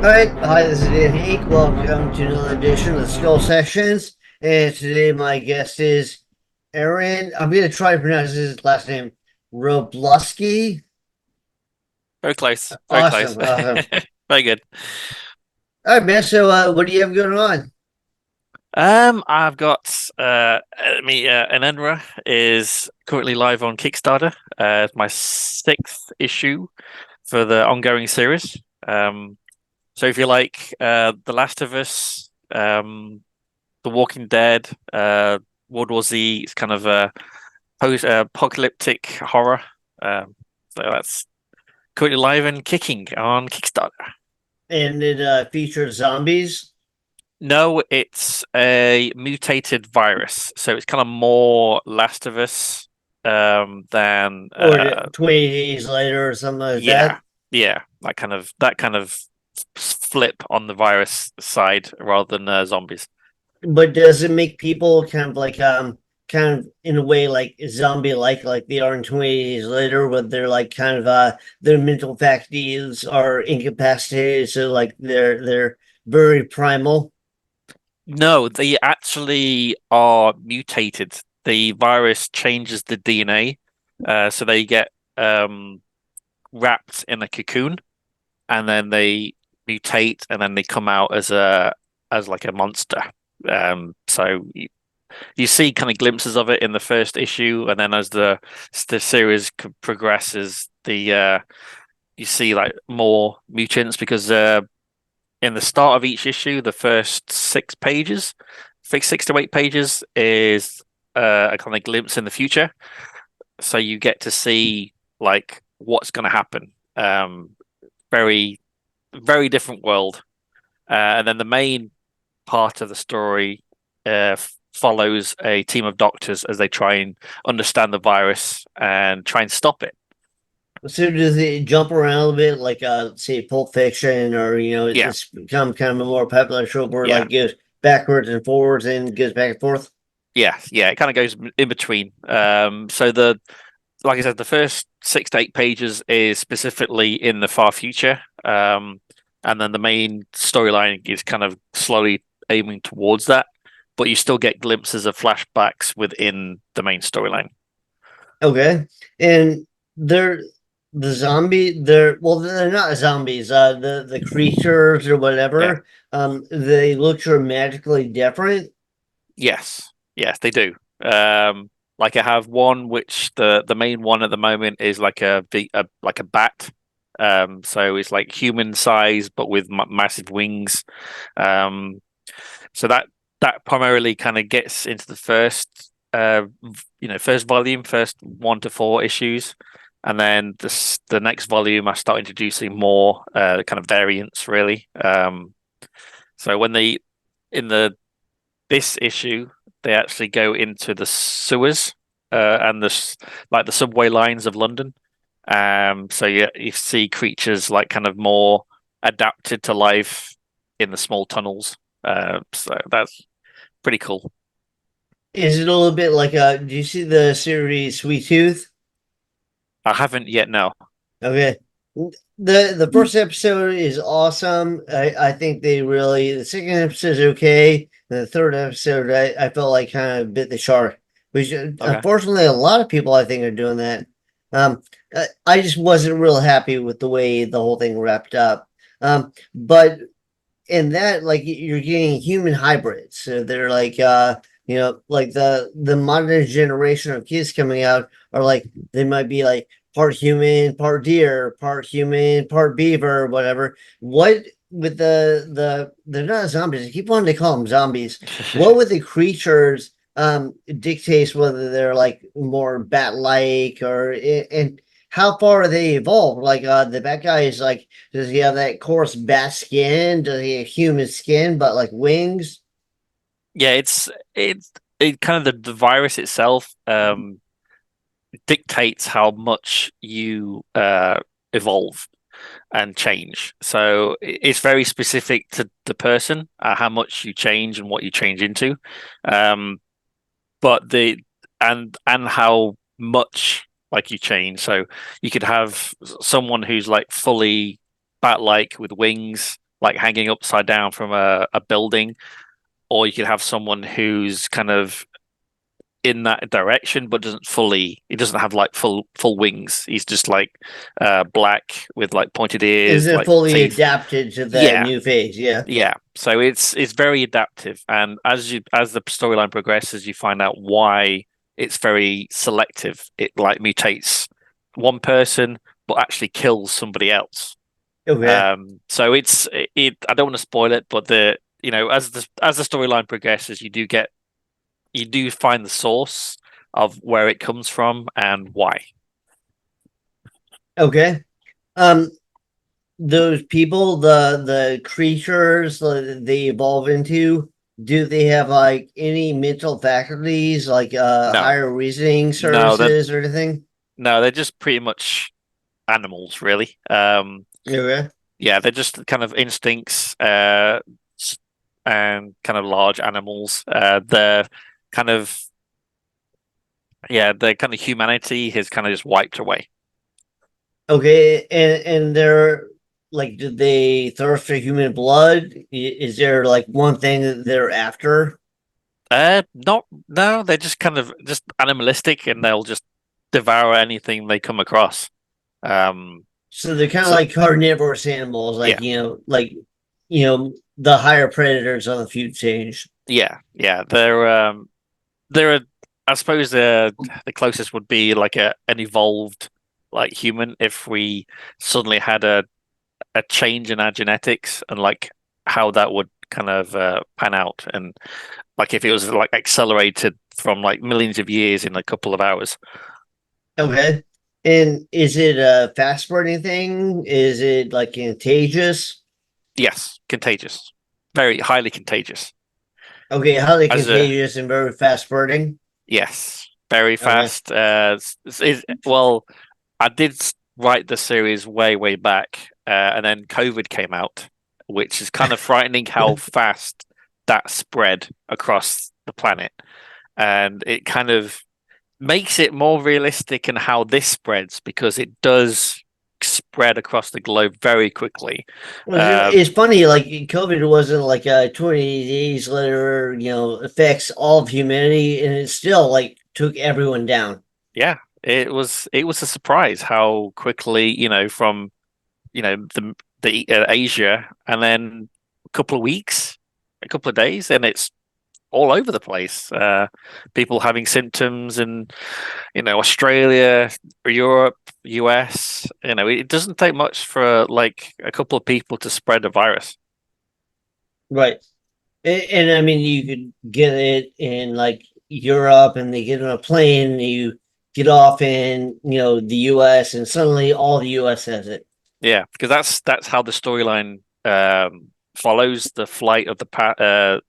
Alright, hi, this is Henk. Welcome to another edition of Skull Sessions. And today my guest is Aaron. I'm going to try to pronounce his last name, Wroblewski. Very close. Very close. Awesome, awesome. Very good. All right, man. So, what do you have going on? I've got Enenra is currently live on Kickstarter. It's my sixth issue for the ongoing series. So if you like The Last of Us, The Walking Dead, World War Z, it's kind of a post-apocalyptic horror. So that's currently live and kicking on Kickstarter. And it features zombies No, it's a mutated virus, so it's kind of more Last of Us than or 20 days later or something like that. yeah, yeah, that kind of flip on the virus side rather than zombies. But does it make people kind of in a way like zombie like they are in 20 days later, where they're like kind of their mental faculties are incapacitated, so like they're very primal. No, they actually are mutated. The virus changes the DNA, so they get wrapped in a cocoon, and then they mutate, and then they come out as like a monster. So you see kind of glimpses of it in the first issue, and then as the series progresses, the you see like more mutants because in the start of each issue, the first 6 pages, 6 to 8 pages is a kind of glimpse in the future, so you get to see like what's going to happen. Very very different world, and then the main part of the story follows a team of doctors as they try and understand the virus and try and stop it. So does it jump around a little bit, like say Pulp Fiction, or Yeah, it's become kind of a more popular trope where it yeah, like goes backwards and forwards and goes back and forth? yeah. It kind of goes in between. So the like I said, the first 6 to 8 pages is specifically in the far future, and then the main storyline is kind of slowly aiming towards that, but you still get glimpses of flashbacks within the main storyline. Okay. And they're they're not zombies, the creatures or Yeah. whatever, they look dramatically different. Yes, yes, they do. Like I have one which the main one at the moment is like like a bat. So it's like human size but with massive wings. Um, so that primarily kind of gets into the first first volume, first 1 to 4 issues, and then the next volume I start introducing more kind of variants really. So when they in the this issue they actually go into the sewers and like the subway lines of London. So you see creatures like kind of more adapted to life in the small tunnels. So that's pretty cool. Is it a little bit like do you see the series Sweet Tooth? I haven't yet. No. Okay. The first episode is awesome. I think the second episode is okay. The third episode I felt like kind of bit the shark, which Okay. unfortunately a lot of people I think are doing that. I just wasn't real happy with the way the whole thing wrapped up. But in that, like you're getting human hybrids. So they're like like the modern generation of kids coming out are like they might be like part human, part deer, part human, part beaver, whatever. What with they're not zombies. I keep wanting to call them zombies. What with the creatures dictates whether they're like more bat-like or and how far are they evolved? Like the bat guy is like, does he have that coarse bat skin? Does he have human skin but like wings? Yeah, it kind of the virus itself dictates how much you evolve and change. So it's very specific to the person, how much you change and what you change into. Um, but the and how much like you change. So you could have someone who's like fully bat-like with wings, like hanging upside down from a building, or you could have someone who's kind of in that direction but he doesn't have like full wings. He's just like black with like pointed Is ears, it like fully teeth. adapted to that Yeah, new phase? Yeah. yeah. So it's very adaptive, and as the storyline progresses, you find out why it's very selective. It like mutates one person but actually kills somebody else. Okay. So I don't want to spoil it, but as the storyline progresses, you do find the source of where it comes from and why. Okay. Those people, the creatures that they evolve into, do they have like any mental faculties, like No, higher reasoning no, services or anything? they're just pretty much animals, really. Okay. Yeah, they're just kind of instincts, and kind of large animals. Kind of their kind of humanity has kind of just wiped away. Okay, and they're like, do they thirst for human blood? Is there like one thing that they're after? Not no, they're just kind of just animalistic, and they'll just devour anything they come across. Um, So they're kind of so like carnivorous animals, yeah, the higher predators on the food chain. yeah, they're I suppose the closest would be like an evolved like human if we suddenly had a change in our genetics and like how that would kind of pan out, and like if it was like accelerated from like millions of years in a couple of hours. Okay. And is it a fast spreading thing? Is it like contagious? Yes, contagious, very highly contagious. Okay, highly As a contagious and very fast spreading. Yes, very Okay. fast. Well, I did write the series way back, and then COVID came out, which is kind of frightening how fast that spread across the planet, and it kind of makes it more realistic in how this spreads because it does spread across the globe very quickly. Well, Um, it's funny, like COVID wasn't like 20 days later, affects all of humanity, and it still like took everyone down. yeah, it was a surprise how quickly, from the Asia, and then a couple of weeks, a couple of days, and it's all over the place. People having symptoms in Australia, Europe, US. It doesn't take much for like a couple of people to spread a virus. Right. And I mean, you could get it in like Europe, and they get on a plane, and you get off in, the US, and suddenly all the US has it. Yeah, because that's how the storyline follows the flight of the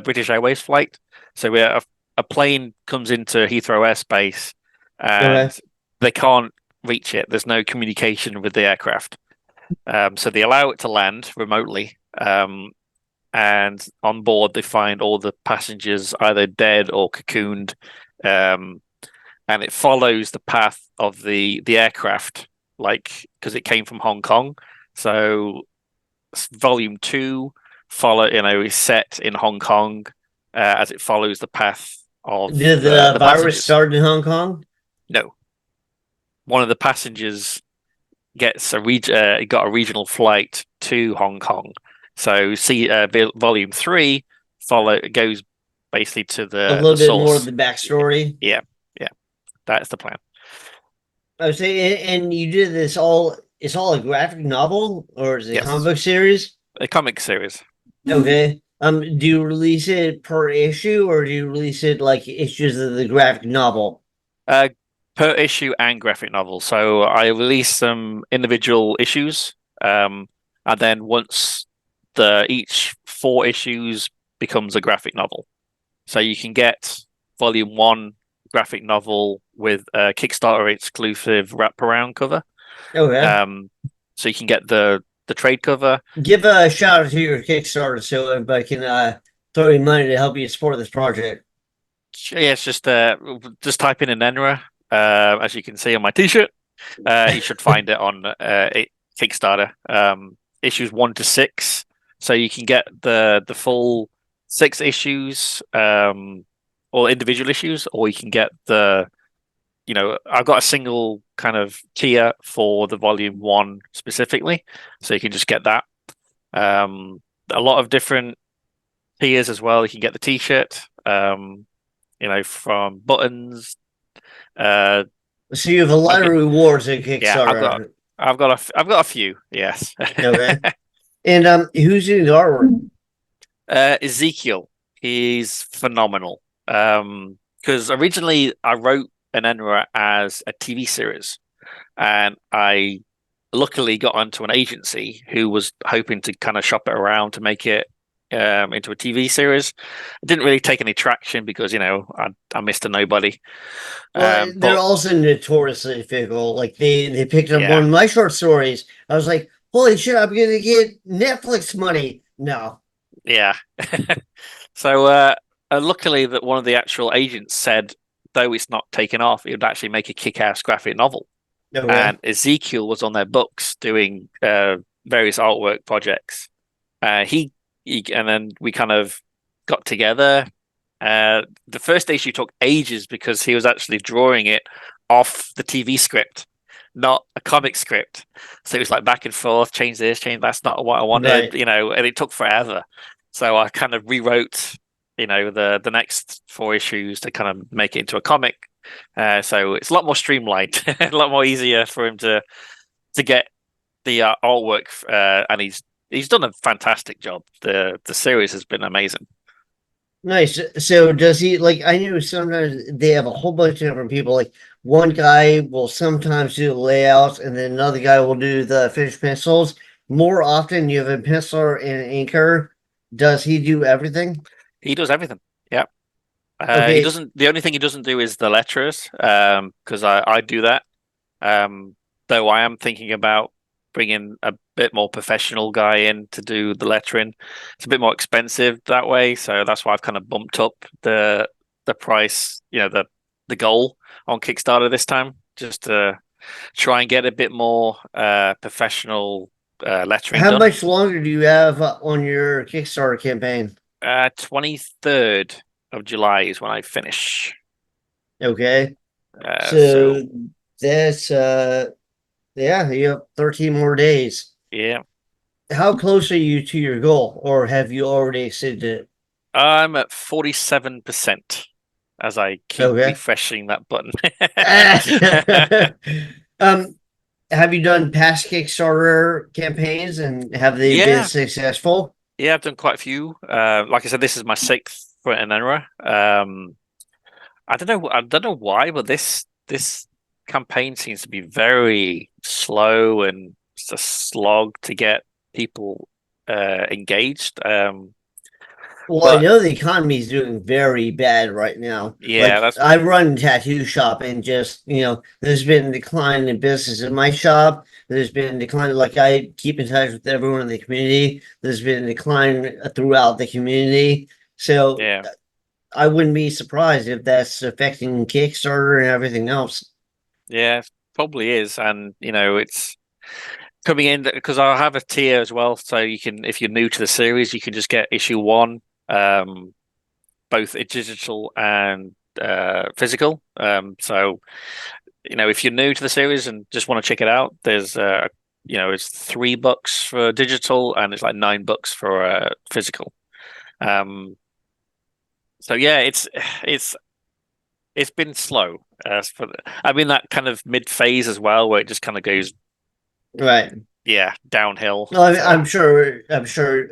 British Airways flight. So a plane comes into Heathrow airspace, Okay. and they can't reach it. There's no communication with the aircraft. So they allow it to land remotely. And on board, they find all the passengers either dead or cocooned. Um, and it follows the path of the aircraft, like because it came from Hong Kong. So volume two is set in Hong Kong, as it follows the path of Did the the the virus passengers. start in Hong Kong? No, one of the passengers got a regional flight to Hong Kong. So see, volume three goes basically to A the little bit more of source. the backstory. Yeah, yeah, that's the plan. I would say, and you did this all. It's all a graphic novel, or is it a comic Yes, book series? a comic series. Okay. Do you release it per issue, or do you release it like issues of the graphic novel? Uh, per issue and graphic novel. So I release some individual issues, and then once each four issues becomes a graphic novel. So you can get volume one graphic novel with a Kickstarter exclusive wraparound cover. Okay. Um, so you can get the trade cover. Give a shout out to your Kickstarter so everybody can throw you money to help you support this project. Yeah, it's just type in Enenra, as you can see on my T-shirt. You should find it on it. Kickstarter. Issues 1 to 6, so you can get the full 6 issues, or individual issues, or you can get I've got a single kind of tier for the volume 1 specifically, so you can just get that. A lot of different tiers as well. You can get the T-shirt, from buttons. So you have a lot of rewards at Yeah, Kickstarter. I've got a few. Yes. Okay. And who's doing the artwork? Ezekiel, he's phenomenal. Because originally I wrote an Enra as a TV series, and I luckily got onto an agency who was hoping to kind of shop it around to make it into a TV series. It didn't really take any traction because I missed a nobody. Well, they're But also notoriously fickle. Like they picked up one yeah, of my short stories. I was like, holy shit, I'm gonna get Netflix money. No. yeah. So luckily that one of the actual agents said, though it's not taken off, it would actually make a kick-ass graphic novel. Okay. And Ezekiel was on their books doing various artwork projects. And then we kind of got together. The first issue took ages because he was actually drawing it off the TV script, not a comic script. So it was like back and forth, change this, change that's not what I wanted, Right. and it took forever. So I kind of rewrote, the next 4 issues to kind of make it into a comic. So it's a lot more streamlined, a lot more easier for him to get the artwork, and he's done a fantastic job. The series has been amazing. Nice. So does he like I knew sometimes they have a whole bunch of different people. Like one guy will sometimes do the layouts and then another guy will do the finished pencils. More often you have a penciler and an inker. Does he do everything? He does everything. Yeah. He Okay. doesn't. The only thing he doesn't do is the letters, because I do that. Um, though I am thinking about bringing a bit more professional guy in to do the lettering. It's a bit more expensive that way, so that's why I've kind of bumped up the price, the goal on Kickstarter this time, just to try and get a bit more professional lettering How done. much longer do you have on your Kickstarter campaign? 23rd of July is when I finish. Okay. So So that's yeah, you have 13 more days. yeah, How close are you to your goal, or have you already exceeded it? I'm at 47% as I keep Okay. refreshing that button. um, have you done past Kickstarter campaigns and have they been Yeah, successful? yeah, I've done quite a few. Like I said, this is my sixth for an era. I don't know why, but this campaign seems to be very slow and it's a slog to get people engaged. Well, I But know the economy is doing very bad right now. yeah, Like that's I run a tattoo shop and just, there's been a decline in business in my shop. There's been a decline, like I keep in touch with everyone in the community. There's been a decline throughout the community. So yeah, I wouldn't be surprised if that's affecting Kickstarter and everything else. yeah, it probably is, and it's coming in because I'll have a tier as well, so you can, if you're new to the series, you can just get issue 1, both digital and physical. So if you're new to the series and just want to check it out, there's it's $3 for digital and it's like $9 for physical. Um, so yeah, it's been slow. I'm in that kind of mid phase as well, where it just kind of goes, Right. yeah, downhill. No, So I'm sure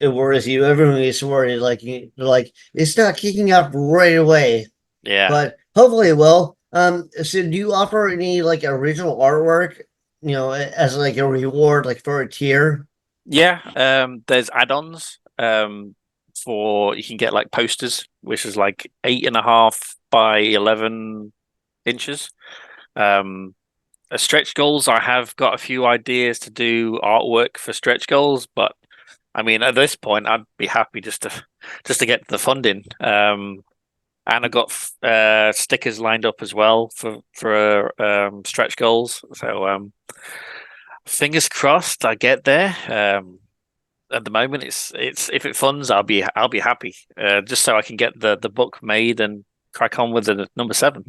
it worries you. Everyone gets worried, like like it's not kicking up right away, yeah, but hopefully it will. So do you offer any like original artwork, as like a reward, like for a tier? yeah. There's add-ons. For you can get like posters, which is like 8.5 by 11 inches. Um, stretch goals. I have got a few ideas to do artwork for stretch goals, but I mean, at this point, I'd be happy just to get the funding. And I got stickers lined up as well for stretch goals. So Fingers crossed, I get there. At the moment, it's if it funds, I'll be happy. Just so I can get the book made and crack on with the number 7.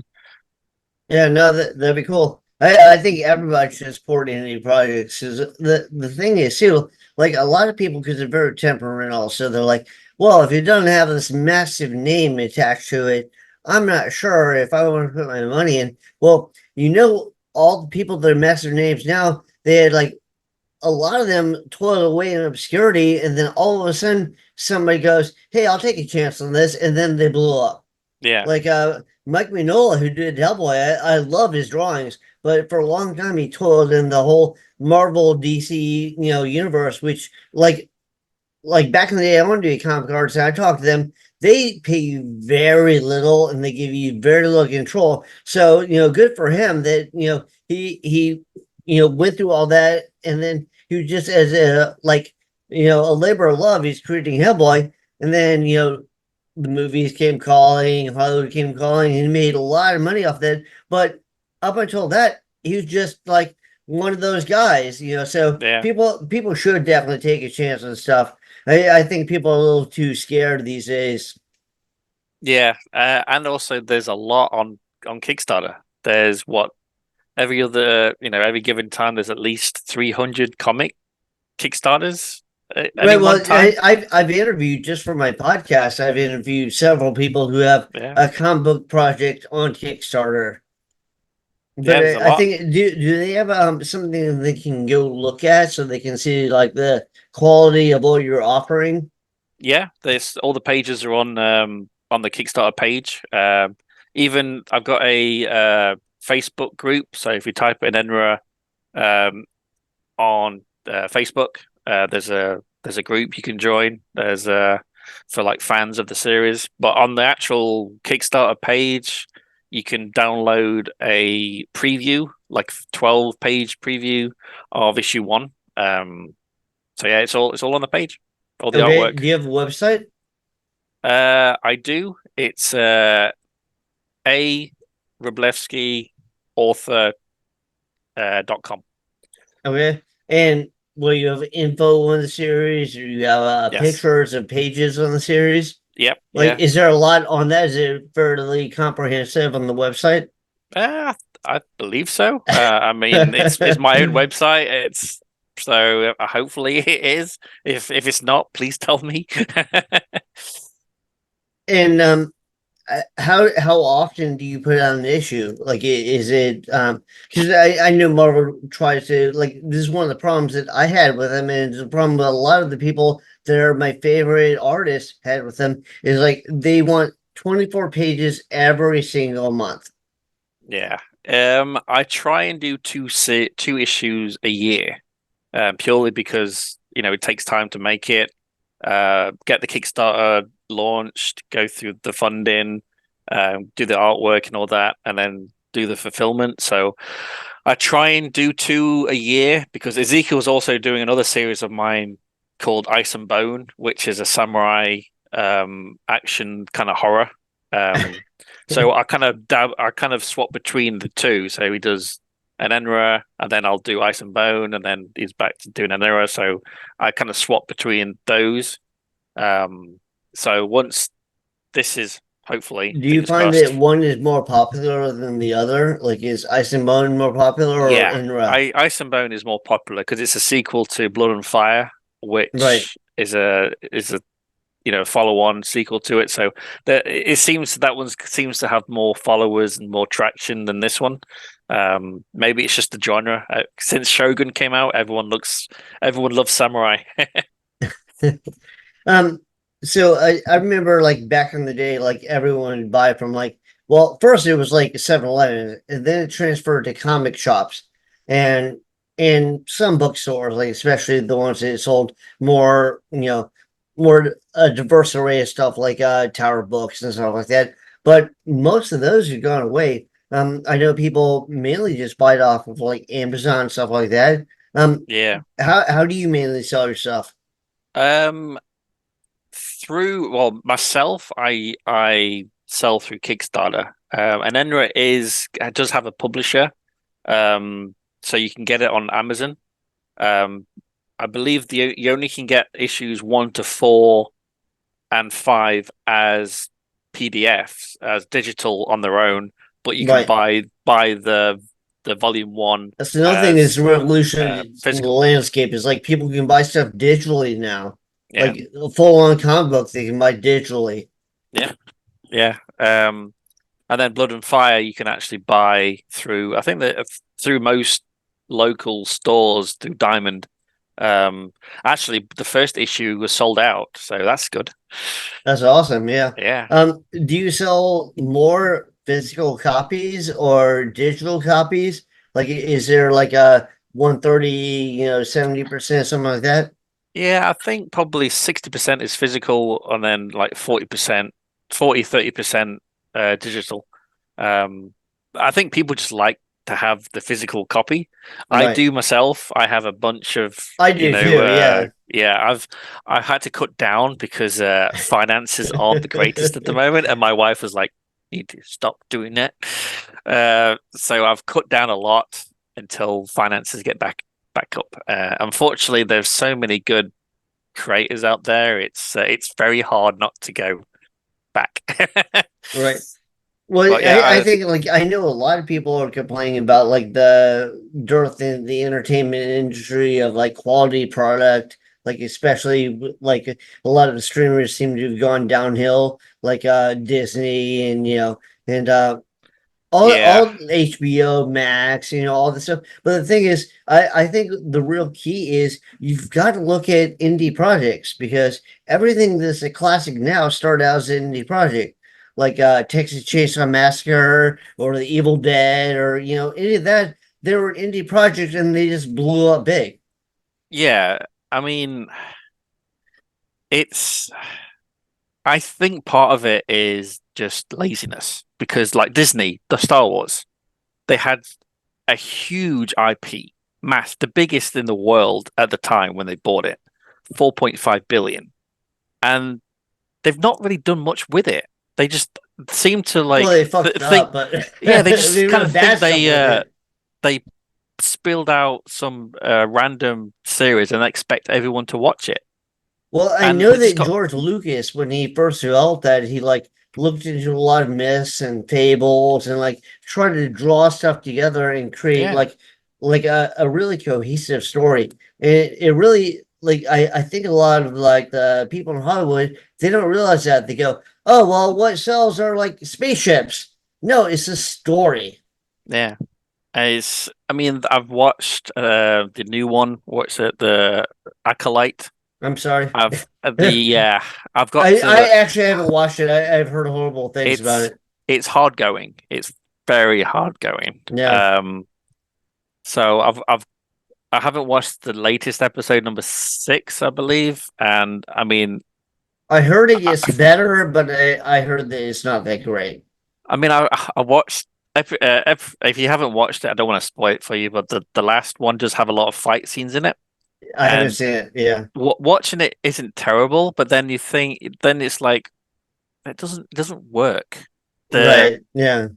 Yeah, no, that'd be cool. I think everybody should support any projects. 'Cause the thing is too, like a lot of people, because they're very temperamental, so they're like, well, if it doesn't have this massive name attached to it, I'm not sure if I want to put my money in. Well, all the people that are massive names now, they had like a lot of them toiled away in obscurity, and then all of a sudden somebody goes, "Hey, I'll take a chance on this," and then they blew up. Yeah, Like Mike Mignola, who did Hellboy, I love his drawings, but for a long time he toiled in the whole Marvel DC universe, which like back in the day, I wanted to do comic artists, and I talked to them. They pay you very little, and they give you very little control. So good for him that he went through all that, and then he was just as a labor of love. He's creating Hellboy, and then the movies came calling, Hollywood came calling, and he made a lot of money off that. But up until that, he was just like one of those guys. So yeah, people should definitely take a chance on stuff. I think people are a little too scared these days. yeah. And also, there's a lot on Kickstarter. There's what every given time. There's at least 300 comic Kickstarters at any Right. one Well, time. I've interviewed just for my podcast. I've interviewed several people who have Yeah, a comic book project on Kickstarter. But yeah. There's a I lot. think do they have something they can go look at so they can see like the quality of what you're offering? Yeah, there's all the pages are on the Kickstarter page. Even I've got a Facebook group. So if you type in Enra um, on Facebook, there's a group you can join. There's for like fans of the series. But on the actual Kickstarter page, you can download a preview, like 12-page preview of issue 1. So yeah, it's all on the page, all the Okay. artwork. Do you have a website? I do. It's a Wroblewski author .com. Okay. And will you have info on the series, or you have Yes. pictures and pages on the series? Yep. Like, Yeah. is there a lot on that? Is it fairly comprehensive on the website? I believe so. I mean, it's my own website. It's so hopefully it is. If it's not, please tell me. And how often do you put out an issue? Like, is it because I know Marvel tries to, like, this is one of the problems that I had with them, and it's a problem that a lot of the people that are my favorite artists had with them, is like they want 24 pages every single month. Yeah. I try and do two issues a year, purely because it takes time to make it, get the Kickstarter launched, go through the funding, do the artwork and all that, and then do the fulfillment. So I try and do two a year because Ezekiel's also doing another series of mine called Ice and Bone, which is a samurai action kind of horror. Um, so I kind of swap between the two. So he does an Enra, and then I'll do Ice and Bone, and then he's back to doing an Enra. So I kind of swap between those. So once this is hopefully, Do you fingers find that crossed. one is more popular than the other? Like, is Ice and Bone more popular or Yeah, Inra? Ice and Bone is more popular because it's a sequel to Blood and Fire, Right. which is a follow-on sequel to it. So it seems that one seems to have more followers and more traction than this one. Maybe it's just the genre. Since Shogun came out, everyone loves samurai. Um, so I remember like back in the day, like everyone would buy from like, well, first it was like 7-Eleven, and then it transferred to comic shops and in some bookstores, like especially the ones that sold more, more a diverse array of stuff like Tower Books and stuff like that. But most of those have gone away. I know people mainly just buy it off of like Amazon stuff like that. Yeah. How do you mainly sell your stuff? Um, myself, I sell through Kickstarter. And Enra does have a publisher, so you can get it on Amazon. Um, I believe the you only can get issues 1 to 4 and 5 as PDFs, as digital on their own, but you can Right. buy the volume 1 That's another thing that's as revolutionary in the physical. landscape is like people can buy stuff digitally now. Yeah, Like full on comic books they can buy digitally. yeah, yeah. And then Blood and Fire you can actually buy through. I think that through most local stores through Diamond. Um, Actually, the first issue was sold out, so that's good. That's awesome. Yeah. Yeah. Do you sell more physical copies or digital copies? Like, is there like a 130, 70%, something like that? Yeah, I think probably 60% is physical and then like 40%, 30% digital. Um, I think people just like to have the physical copy. I Right. do myself. I have a bunch of, I do too. Yeah. yeah, I've had to cut down because finances aren't the greatest at the moment, and my wife was like, "Need to stop doing that." So I've cut down a lot until finances get back up. Unfortunately, there's so many good creators out there. It's very hard not to go back. Right. Well, But yeah, I think like I know a lot of people are complaining about like the dearth in the entertainment industry of like quality product, like especially like a lot of the streamers seem to have gone downhill, like Disney and and yeah, all HBO Max, all this stuff. But the thing is, I think the real key is you've got to look at indie projects because everything that's a classic now started out as an indie project, like Texas Chainsaw Massacre or The Evil Dead or any of that. They were indie projects and they just blew up big. yeah. I mean, it's. I think part of it is just laziness because, like Disney, the Star Wars, they had a huge IP, the biggest in the world at the time when they bought it, 4.5 billion, and they've not really done much with it. They just seem to Well, like they fucked think, up, but yeah, they just they kind did of bad think stuff with it. they spilled out some random series and expect everyone to watch it, Well, I and know they just that got George Lucas, when he first developed that, he like looked into a lot of myths and fables and like tried to draw stuff together and create yeah, like a really cohesive story. And it really like I think a lot of like the people in Hollywood, they don't realize that. They go, oh well, what sells are like spaceships. No, it's a story. yeah. I mean, I've watched the new one. What's it? The Acolyte. I'm sorry. I've the yeah. I've got I to. actually haven't watched it. I've heard horrible things about It's it. it's hard going. It's very hard going. Yeah. So I haven't watched the latest episode number 6, I believe, and I mean, I heard it I, gets better, but I heard that it's not that great. I mean, I watched. If you haven't watched it, I don't want to spoil it for you, but the last one does have a lot of fight scenes in it, I haven't and seen it. Yeah. watching it isn't terrible, but then you think, then it's like it doesn't work. The Right. Yeah.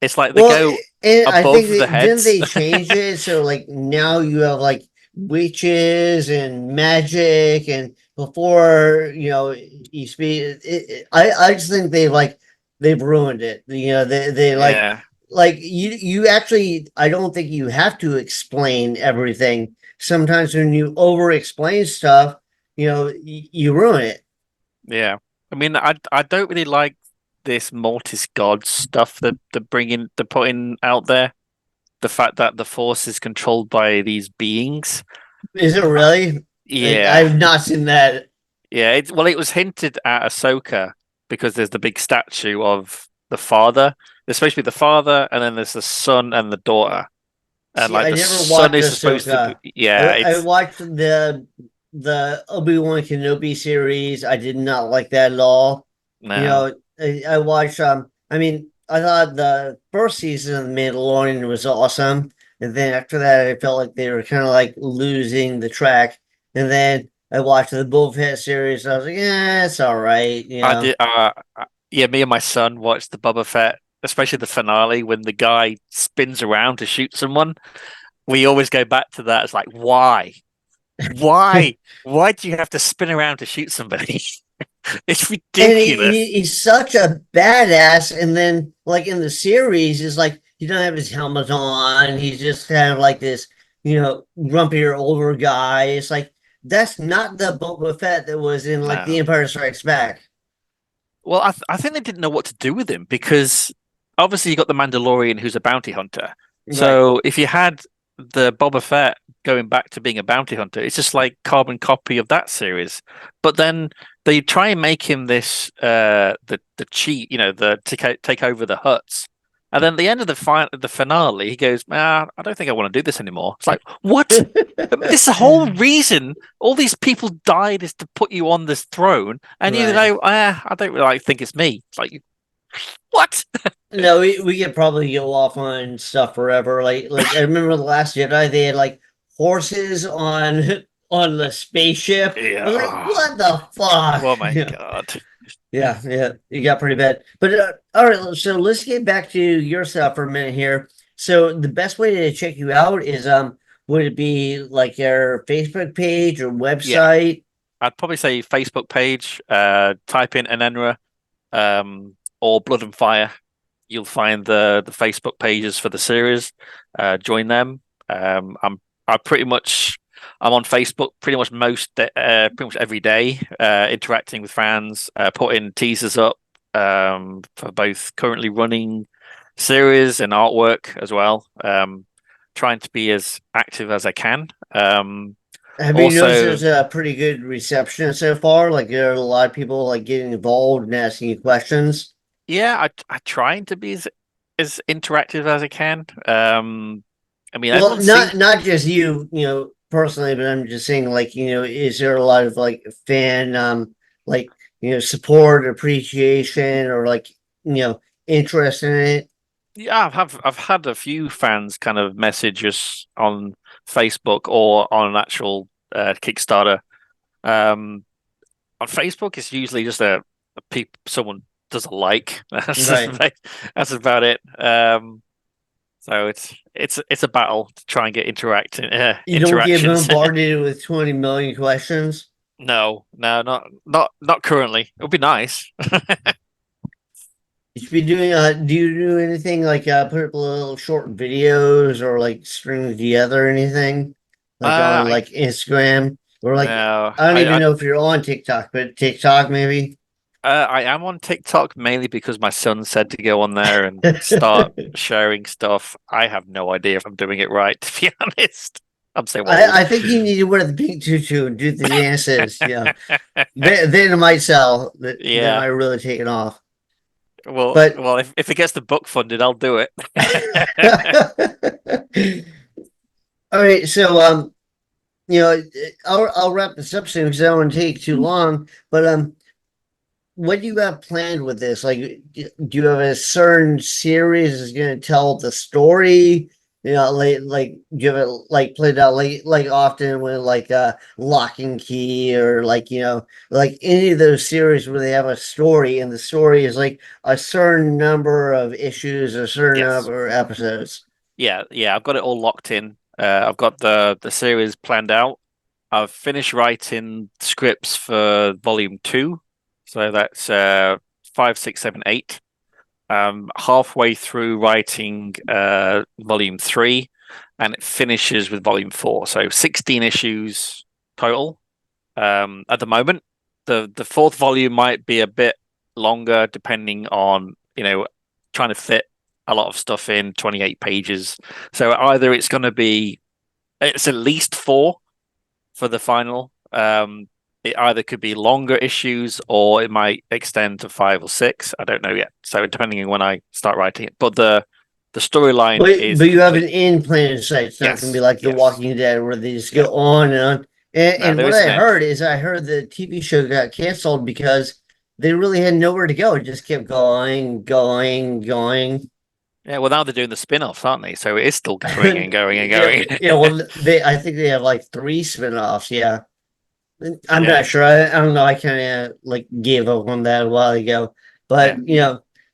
It's like they Well, go and I think above the didn't heads. they change it? So like now you have like witches and magic, and before you speak. I just think they've ruined it. They Yeah, like you actually. I don't think you have to explain everything. Sometimes when you over explain stuff, you ruin it. yeah. I mean, I don't really like this Mortis God stuff that they're putting out there. The fact that the Force is controlled by these beings. Is it Uh, really? Yeah, I've not seen that. yeah. Well, it was hinted at Ahsoka because there's the big statue of the father. There's supposed to be the father, and then there's the son and the daughter. And See, like I the never son watched is supposed to be, Ahsoka. yeah, I it's watched the Obi-Wan Kenobi series. I did not like that at all. no, I watched I mean, I thought the first season of The Mandalorian was awesome. And then after that I felt like they were kind of like losing the track. And then I watched the Boba Fett series. And I was like, yeah, it's all right, I did. Yeah, me and my son watched the Boba Fett, especially the finale when the guy spins around to shoot someone. we always go back to that. It's like, why? Why do you have to spin around to shoot somebody? It's And ridiculous. he's such a badass. And then, like in the series, is like he don't have his helmet on. He's just kind of like this, grumpier older guy. It's like that's not the Boba Fett that was in like The No. Empire Strikes Back. Well, I think they didn't know what to do with him because obviously you got the Mandalorian who's a bounty hunter. Right. So if you had the Boba Fett going back to being a bounty hunter, it's just like carbon copy of that series. But then they try and make him this the cheat, the take over the huts. And then at the end of the finale, he goes, "Ah, I don't think I want to do this anymore." It's like, what? This the whole reason all these people died is to put you on this throne, and you Right. go, I don't really think it's me. It's like, what? No, we could probably go off on stuff forever. Like I remember the Last Jedi, they had like horses on on the spaceship. I Yeah. was like, what the fuck? Oh my God. Yeah, it got pretty bad. But all right, so let's get back to your stuff for a minute here. So the best way to check you out is would it be like your Facebook page or Yeah. website? I'd probably say Facebook page, type in Enenra, or Blood and Fire. You'll find the Facebook pages for the series. Join them. I pretty much I'm on Facebook pretty much pretty much every day, interacting with fans, putting teasers up for both currently running series and artwork as well. Trying to be as active as I can. Have you noticed Also, there's a pretty good reception so far? Like there are a lot of people like getting involved and asking you questions. yeah, I trying to be as interactive as I can. I mean, Well, everyone seems not just you, personally, but I'm just saying, like, is there a lot of like fan, like, support, appreciation, or like, interest in it? yeah, I've had a few fans kind of message us on Facebook or on an actual Kickstarter. Um, on Facebook, it's usually just a someone does a like. Right. That's about it. So it's a battle to try and get You don't get interactions. bombarded with 20 million questions. No, no, not currently. It would be nice. You should be doing, do you do anything like put up little short videos or like string together anything like on I like Instagram or like, no, I don't even know if you're on TikTok, but TikTok maybe. I am on TikTok mainly because my son said to go on there and start sharing stuff. I have no idea if I'm doing it right, to be honest. I'm so old. I think you need to wear the pink tutu and do the dances. Yeah, then it might sell. Then Yeah. might really take it off. Well, But well, if it gets the book funded, I'll do it. all right, so I'll wrap this up soon because I don't want to take too long. But what do you have planned with this? Like, do you have a certain series that's going to tell the story? Like do you have it like played out like often with like Lock and Key or like like any of those series where they have a story and the story is like a certain number of issues, a certain Yes. number of episodes. Yeah. I've got it all locked in. I've got the series planned out. I've finished writing scripts for volume two, so that's 5, 6, 7, 8. Halfway through writing volume three, and it finishes with volume four. So 16 issues total. At the moment, the fourth volume might be a bit longer, depending on trying to fit a lot of stuff in 28 pages. So either it's at least four for the final. It either could be longer issues or it might extend to 5 or 6. I don't know yet. So depending on when I start writing it, but the storyline is But you have an complete. end plan in sight. It's not going to be Yes, like The yes, Walking Dead where they just yeah. go on and on. No, And there what is an I end. heard is I heard the TV show got canceled because they really had nowhere to go. It just kept going, going, going. Yeah, well now they're doing the spin-offs, aren't they? So it is still going and going and going. Yeah. Well, I think they have like three spinoffs. Yeah, I'm Yeah, not sure. I don't know. I kind of like gave up on that a while ago, yeah. but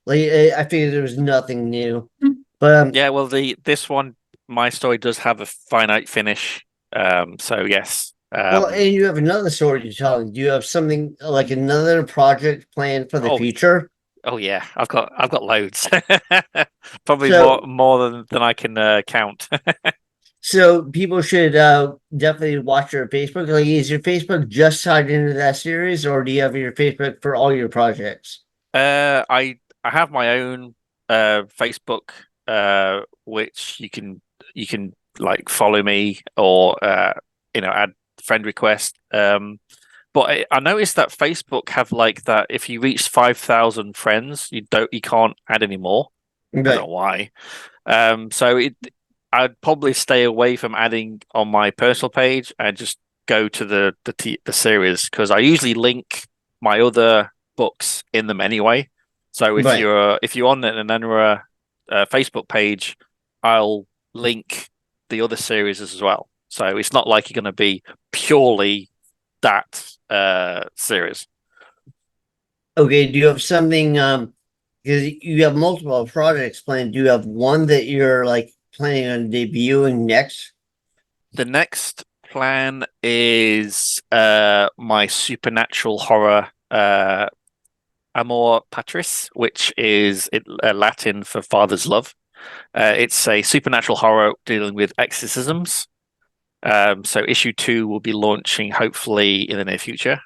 like I figured there was nothing new. But Yeah, well, this one my story does have a finite finish. So yes. Well, and you have another story to tell. Do you have something like another project planned for the Oh, future? oh yeah. I've got loads. Probably more So, more than I can count. so people should definitely watch your Facebook. Like, is your Facebook just tied into that series, or do you have your Facebook for all your projects? I have my own Facebook, which you can like follow me or add friend request. But I noticed that Facebook have like that if you reach 5,000 friends, you can't add any more. I don't know Right, why. So I'd probably stay away from adding on my personal page and just go to the series because I usually link my other books in them anyway. So right. if you're on an Enera Facebook page, I'll link the other series as well. So it's not like you're going to be purely that series. Okay, do you have something because you have multiple projects planned, do you have one that you're like planning on debuting next? The next plan is my supernatural horror Amor Patris, which is Latin for father's love. It's a supernatural horror dealing with exorcisms. So issue 2 will be launching hopefully in the near future.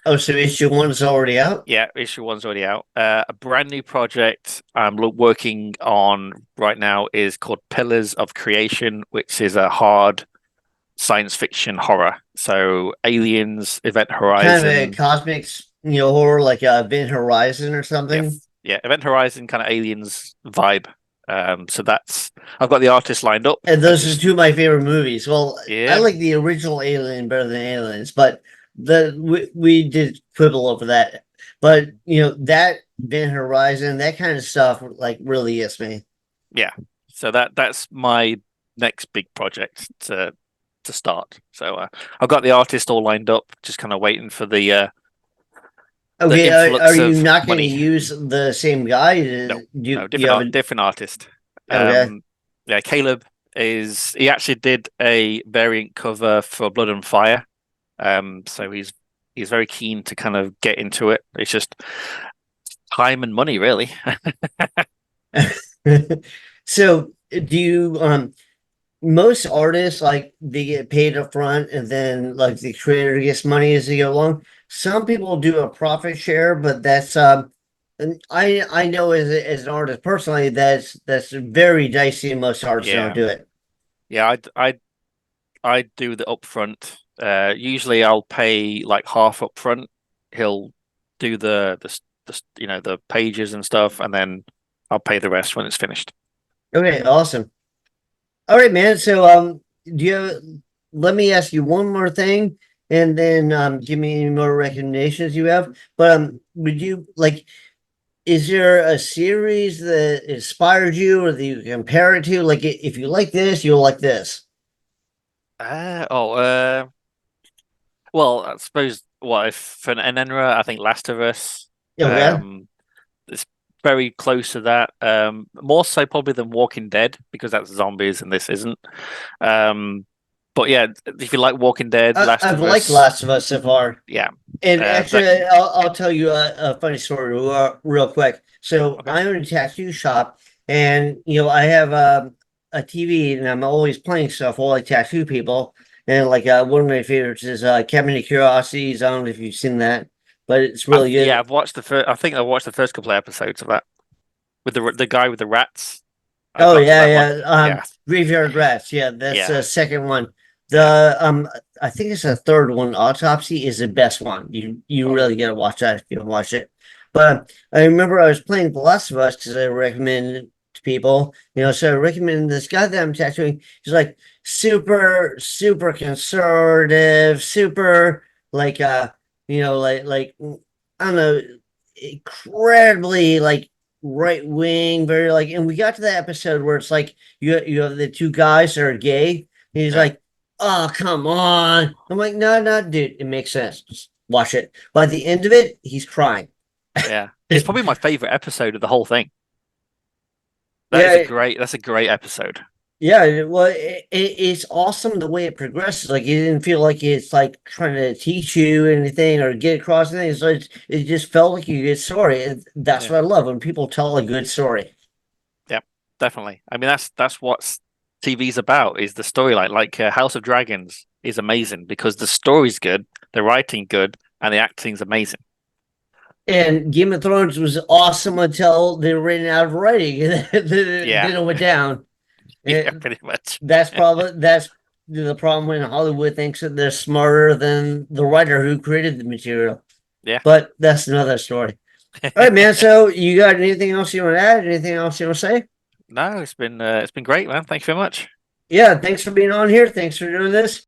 Oh, so issue one is already out? Yeah, issue 1's already out. A brand new project I'm working on right now is called Pillars of Creation, which is a hard science fiction horror. So aliens, Event Kind of a Horizon, cosmic, horror like Event Horizon or yeah, something. yeah, Event Horizon kind of aliens vibe. So that's I've got the artist lined up. And I those are just two of my favorite movies. Well, I yeah, like the original Alien better than Aliens, but we did quibble over that. But that Event Horizon, that kind of stuff, like really gets me. yeah. So that's my next big project to start. So I've got the artist all lined up, just kind of waiting for the Okay, are influx you of not going to money. use the same guy? No, no, You different have art, different artist. okay, Yeah, Caleb he actually did a variant cover for Blood and Fire. So he's very keen to kind of get into it. It's just time and money, really. so do you most artists like they get paid up front and then like the creator gets money as they go along. Some people do a profit share, but that's and I know as an artist personally that's very dicey and most artists don't Yeah, do it. yeah. I do the upfront. Usually I'll pay like half upfront. He'll do the pages and stuff, and then I'll pay the rest when it's finished. Okay, awesome. All right, man. So do you let me ask you one more thing and then give me any more recommendations you have. But would you like is there a series that inspired you or that you compare it to? Like, if you like this, you'll like this. Uh, oh, uh, well, I suppose what if for an Enra, I think Last of Us, Okay. it's very close to that. More so probably than Walking Dead because that's zombies and this isn't. Um, but yeah, if you like Walking Dead, Last I've of liked Us, Last of Us so far. yeah, And that actually, I'll tell you a funny story real quick. So okay. I own a tattoo shop, and I have a TV, and I'm always playing stuff for like tattoo people. And like one of my favorites is Cabinet of Curiosities. I don't know if you've seen that, but it's really Yeah, good. I've watched the first. I think I watched the first couple of episodes of that with the guy with the rats. I Oh got to yeah, that one. yeah. Yeah, Graveyard Rats. Yeah, that's yeah, the second one. yeah. The I think it's the third one. Autopsy is the best one. You Oh, really gotta watch that if you don't watch it. But I remember I was playing The Last of Us because I recommended it to people. So I recommended this guy that I'm tattooing. He's like super, super conservative, super like like I don't know, incredibly like right wing, very like, and we got to that episode where it's like you have the two guys that are gay, and he's yeah, like, "Oh, come on." I'm like, "No, no, dude, it makes sense. Just watch it." By the end of it, he's crying. yeah. It's probably my favorite episode of the whole thing. Yeah, That's a great episode. Yeah, well, it's awesome the way it progresses. Like you didn't feel like it's like trying to teach you anything or get across anything. So it just felt like a good story. And that's Yeah, what I love when people tell a good story. yeah, definitely. I mean, that's what TV's about is the storyline. Like House of Dragons is amazing because the story's good, the writing good, and the acting's amazing. And Game of Thrones was awesome until they ran out of writing, and Yeah, then it went down. yeah, And pretty much. that's the problem when Hollywood thinks that they're smarter than the writer who created the material. Yeah. But that's another story. All right, man. So you got anything else you want to add? Anything else you want to say? No, it's been great, man. Thank you very much. Yeah, thanks for being on here. Thanks for doing this.